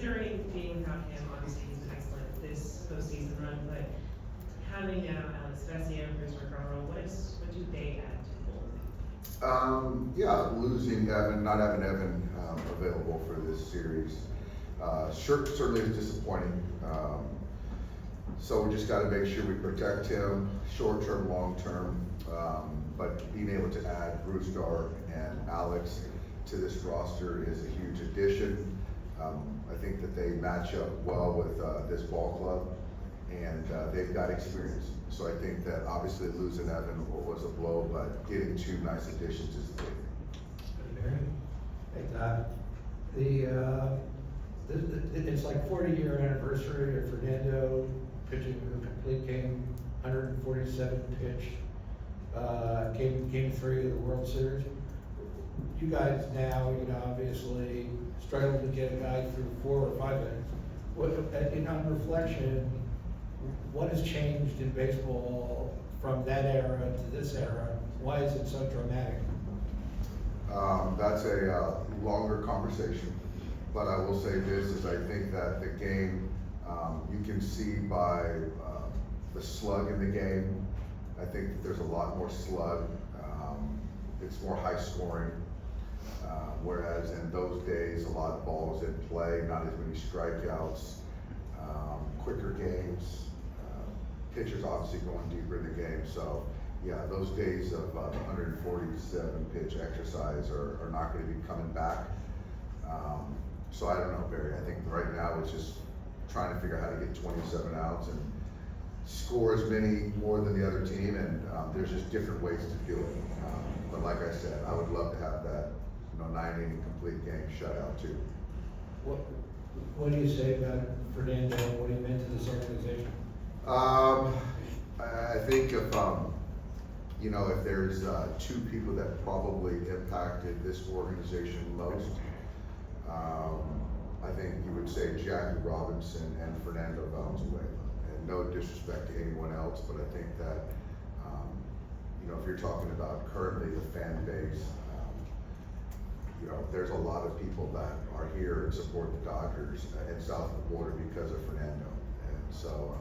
considering being without him, obviously he's been excellent this postseason run, but having now Alex Vesia and Bruce Regaro, what do they add to the bowl? Yeah, losing Evan, not having Evan available for this series, certainly is disappointing. So we just got to make sure we protect him, short term, long term. But being able to add Bruce Dar and Alex to this roster is a huge addition. I think that they match up well with this ball club, and they've got experience. So I think that obviously losing Evan was a blow, but getting two nice additions is big. Hey, Todd. It's like 40-year anniversary of Fernando pitching a complete game, 147 pitch, game 3 of the World Series. You guys now, obviously struggle to get a guy through 4 or 5 innings. On reflection, what has changed in baseball from that era to this era? Why is it so dramatic? That's a longer conversation, but I will say this, is I think that the game, you can see by the slug in the game, I think that there's a lot more slug. It's more high scoring, whereas in those days, a lot of balls in play, not as many strikeouts, quicker games, pitchers obviously going deeper in the game. So yeah, those days of 147 pitch exercise are not going to be coming back. So I don't know, Barry. I think right now it's just trying to figure out how to get 27 outs and score as many more than the other team, and there's just different ways to do it. But like I said, I would love to have that 9-inning complete game shutout too. What do you say about Fernando, what he meant to this organization? I think if there's two people that probably impacted this organization most, I think you would say Jackie Robinson and Fernando Valenzuela. And no disrespect to anyone else, but I think that if you're talking about currently the fan base, there's a lot of people that are here and support the Dodgers and south of the border because of Fernando. And so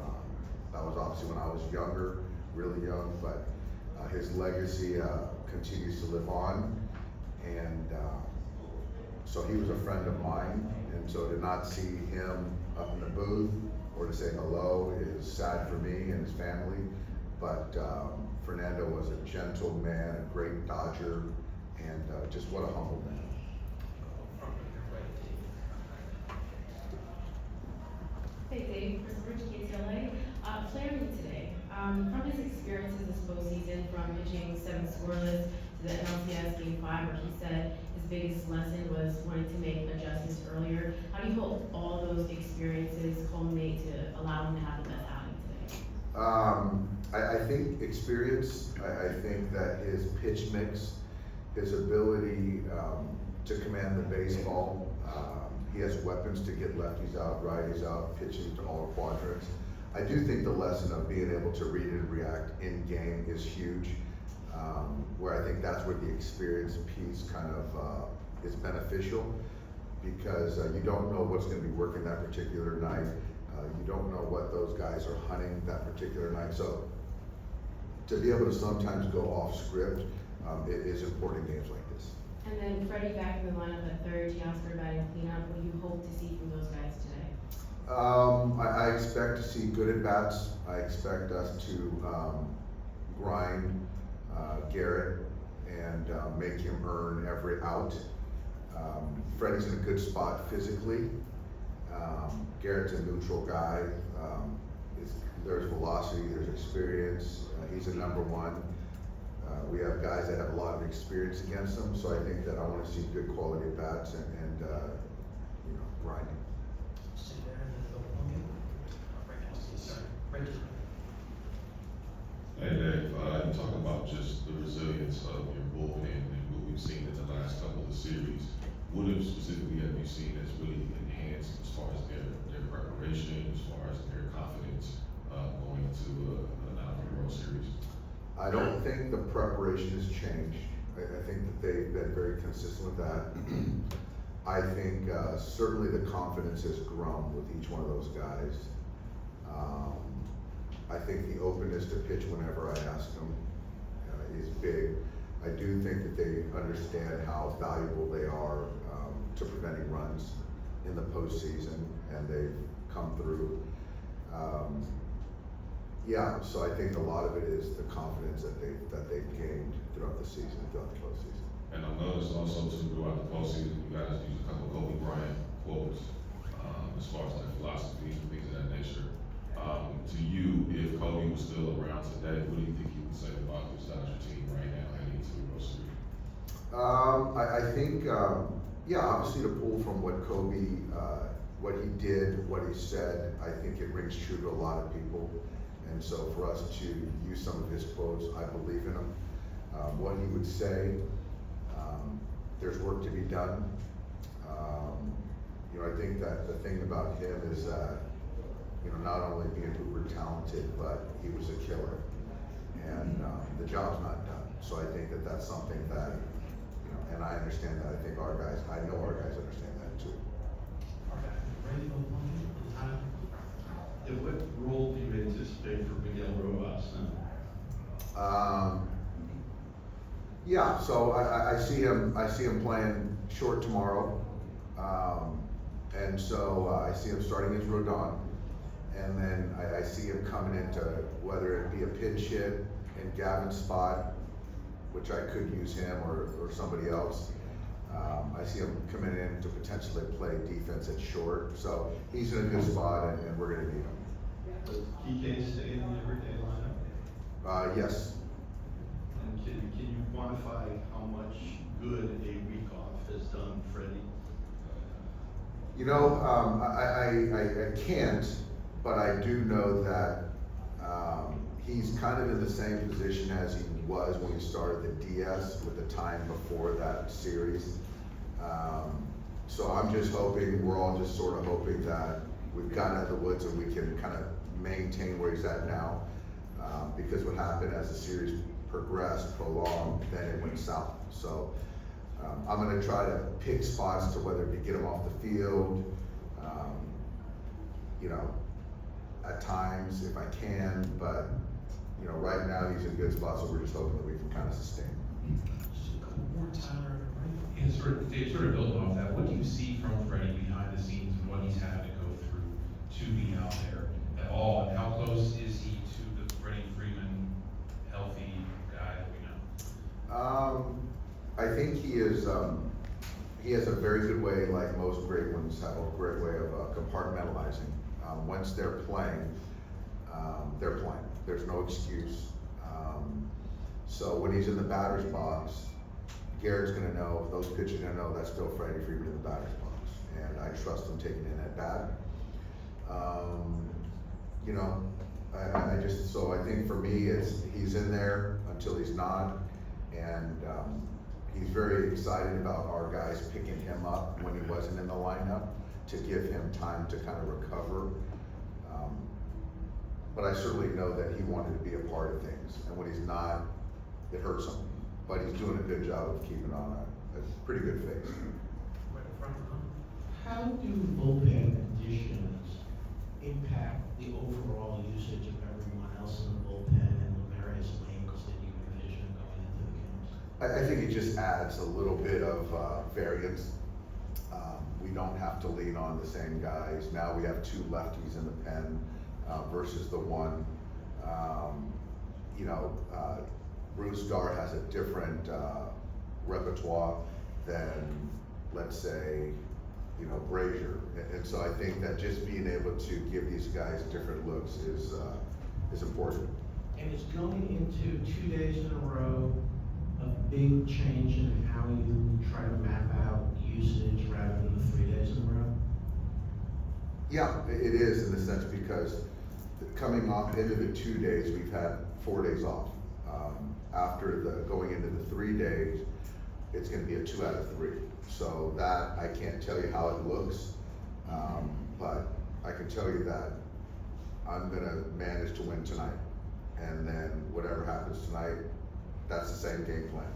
that was obviously when I was younger, really young, but his legacy continues to live on. And so he was a friend of mine, and so to not see him up in the booth or to say hello is sad for me and his family. But Fernando was a gentle man, a great Dodger, and just what a humble man. Hey Dave, Chris Rich, KTLA. Flaherty today, from his experiences this postseason, from pitching 7 scoreless to the NLCS Game 5, where he said his biggest lesson was wanting to make adjustments earlier. How do you hope all those experiences culminate to allow him to have the best outing today? I think experience. I think that his pitch mix, his ability to command the baseball. He has weapons to get lefties out, righties out, pitching to all quadrants. I do think the lesson of being able to read and react in game is huge. Where I think that's where the experience piece kind of is beneficial, because you don't know what's going to be working that particular night. You don't know what those guys are hunting that particular night. So to be able to sometimes go off script, it is important in games like this. And then Freddie back in the lineup at third, Teoscar batting cleanup. What do you hope to see from those guys today? I expect to see good at bats. I expect us to grind Garrett and make him earn every out. Freddie's in a good spot physically. Garrett's a neutral guy. There's velocity, there's experience. He's a number 1. We have guys that have a lot of experience against them, so I think that I want to see good quality at bats and grinding. Hey Dave, you talk about just the resilience of your bullpen and what we've seen in the last couple of series. What specifically have you seen that's really enhanced as far as their preparation, as far as their confidence going into another World Series? I don't think the preparation has changed. I think that they've been very consistent with that. I think, certainly the confidence has grown with each one of those guys. I think the openness to pitch whenever I ask them, is big. I do think that they understand how valuable they are, to preventing runs in the postseason, and they've come through. Yeah, so I think a lot of it is the confidence that they've gained throughout the season, throughout the postseason. And I noticed also too throughout the postseason, you guys use a couple of Kobe Bryant quotes, as far as like philosophies and things of that nature. To you, if Kobe was still around today, what do you think he would say about this Dodger team right now heading into the World Series? I think, yeah, obviously to pull from what Kobe, what he did, what he said, I think it rings true to a lot of people. And so for us to use some of his quotes, I believe in him. What he would say, there's work to be done. You know, I think that the thing about him is that, you know, not only being uber talented, but he was a killer. And the job's not done. So I think that that's something that, you know, and I understand that. I think our guys, I know our guys understand that too. Ready for the time? Yeah, what role do you anticipate for Miguel Rojas now? Yeah, so I see him playing short tomorrow. And so I see him starting as Rodon. And then I see him coming into, whether it be a pinch hit in Gavin's spot, which I could use him or somebody else. I see him coming in to potentially play defense at short. So he's in a good spot, and we're gonna need him. Does Kike stay in the everyday lineup? Yes. And can you quantify how much good a week off has done Freddie? You know, I can't, but I do know that he's kind of in the same position as he was when he started the DS with the time before that series. So I'm just hoping, we're all just sort of hoping that we've gotten out of the woods and we can kind of maintain where he's at now. Because what happened as the series progressed, prolonged, then it went south. So I'm gonna try to pick spots to whether to get him off the field, you know, at times if I can, but you know, right now he's in good spots, so we're just hoping that we can kind of sustain. Just a couple more, Tyler, right? And sort of building off that, what do you see from Freddie behind the scenes and what he's had to go through to be out there at all? And how close is he to the Freddie Freeman healthy guy that we know? I think he is, he has a very good way, like most great ones have a great way of compartmentalizing. Once they're playing, they're playing. There's no excuse. So when he's in the batter's box, Garrett's gonna know, those pitchers are gonna know that's still Freddie Freeman in the batter's box. And I trust him taking in at bat. You know, I just, so I think for me, he's in there until he's not. And he's very excited about our guys picking him up when he wasn't in the lineup to give him time to kind of recover. But I certainly know that he wanted to be a part of things, and when he's not, it hurts him. But he's doing a good job of keeping on a pretty good face. Right in front of them. How do bullpen additions impact the overall usage of everyone else in the bullpen and the various lanes that you envision going into the games? I think it just adds a little bit of variance. We don't have to lean on the same guys. Now we have two lefties in the pen versus the one. You know, Bruce Dar has a different repertoire than, let's say, you know, Brazier. And so I think that just being able to give these guys different looks is important. And is going into 2 days in a row a big change in how you try to map out usage rather than the 3 days in a row? Yeah, it is in the sense because coming off into the 2 days, we've had 4 days off. After going into the 3 days, it's gonna be a 2 out of 3. So that, I can't tell you how it looks, but I can tell you that I'm gonna manage to win tonight. And then whatever happens tonight, that's the same game plan.